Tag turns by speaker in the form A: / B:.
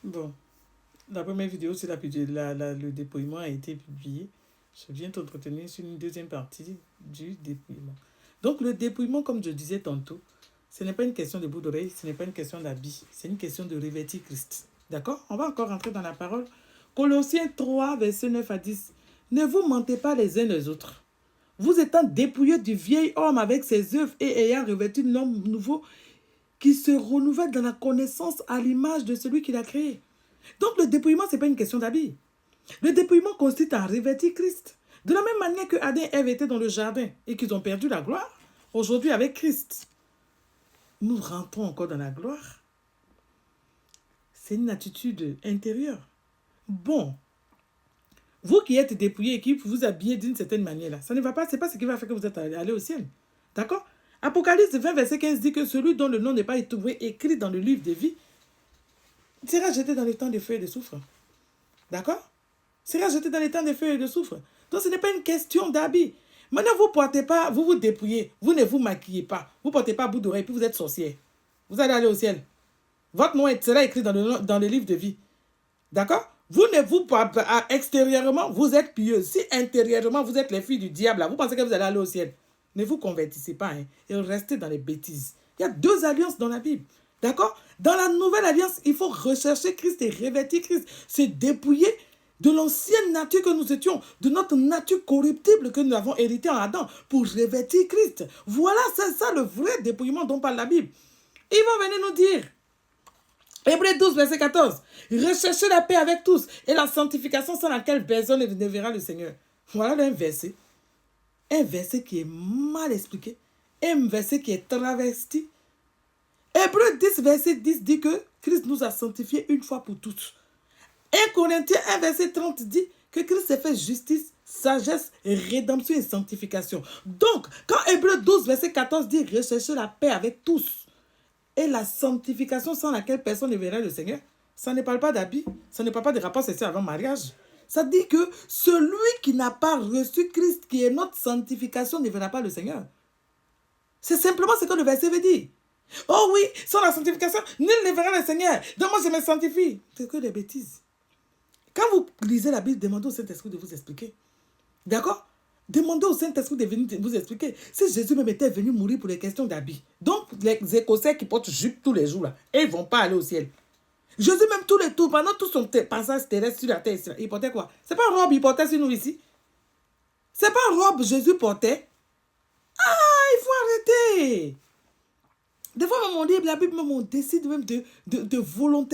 A: Bon, la première vidéo sur le dépouillement a été publiée. Je viens t'entretenir sur une deuxième partie du dépouillement. Donc, le dépouillement, comme je disais tantôt, ce n'est pas une question de bout d'oreille, ce n'est pas une question d'habit, c'est une question de revêtir Christ. D'accord? On va encore rentrer dans la parole. Colossiens 3, versets 9 à 10. Ne vous mentez pas les uns les autres. Vous étant dépouillés du vieil homme avec ses œuvres et ayant revêtu l'homme nouveau qui se renouvelle dans la connaissance à l'image de celui qui l'a créé. Donc le dépouillement, ce n'est pas une question d'habit. Le dépouillement consiste à revêtir Christ. De la même manière que Adam et Ève étaient dans le jardin et qu'ils ont perdu la gloire, aujourd'hui avec Christ, nous rentrons encore dans la gloire. C'est une attitude intérieure. Bon, vous qui êtes dépouillés et qui vous habillez d'une certaine manière, ça ne va pas, ce n'est pas ce qui va faire que vous êtes allé au ciel. D'accord? Apocalypse 20, verset 15 dit que celui dont le nom n'est pas trouvé écrit dans le livre de vie sera jeté dans le temps de feu et de soufre. D'accord? Sera jeté dans les temps de feu et de soufre. Donc ce n'est pas une question d'habit. Maintenant, vous ne portez pas, vous vous dépouillez, vous ne vous maquillez pas, vous ne portez pas bout d'oreille, puis vous êtes sorcière. Vous allez aller au ciel. Votre nom sera écrit dans le livre de vie. D'accord? Vous ne vous pas extérieurement, vous êtes pieux. Si intérieurement, vous êtes les filles du diable, là, vous pensez que vous allez aller au ciel. Ne vous convertissez pas et restez dans les bêtises. Il y a deux alliances dans la Bible. D'accord? Dans la nouvelle alliance, il faut rechercher Christ et revêtir Christ. Se dépouiller de l'ancienne nature que nous étions, de notre nature corruptible que nous avons hérité en Adam pour revêtir Christ. Voilà, c'est ça le vrai dépouillement dont parle la Bible. Ils vont venir nous dire, Hébreux 12, verset 14, recherchez la paix avec tous et la sanctification sans laquelle personne ne verra le Seigneur. Voilà un verset qui est mal expliqué, un verset qui est travesti. Hébreux 10, verset 10 dit que Christ nous a sanctifiés une fois pour toutes. 1 Corinthiens 1, verset 30 dit que Christ s'est fait justice, sagesse, rédemption et sanctification. Donc, quand Hébreux 12, verset 14 dit rechercher la paix avec tous et la sanctification sans laquelle personne ne verra le Seigneur, ça ne parle pas d'habit, ça ne parle pas de rapport sexuel avant mariage. Ça dit que celui qui n'a pas reçu Christ, qui est notre sanctification, ne verra pas le Seigneur. C'est simplement ce que le verset veut dire. Oh oui, sans la sanctification, nul ne verra le Seigneur. Donc moi, je me sanctifie. C'est que des bêtises. Quand vous lisez la Bible, demandez au Saint-Esprit de vous expliquer. D'accord? Demandez au Saint-Esprit de venir vous expliquer. Si Jésus même était venu mourir pour les questions d'habit, donc les Écossais qui portent jupe tous les jours, là, ils ne vont pas aller au ciel. Jésus même tous les tours, pendant tout son passage terrestre sur la terre, il portait quoi? C'est pas une robe il portait sur nous ici. C'est pas une robe Jésus portait. Ah, il faut arrêter. Des fois, même on dit, la Bible, même on décide même de volonté.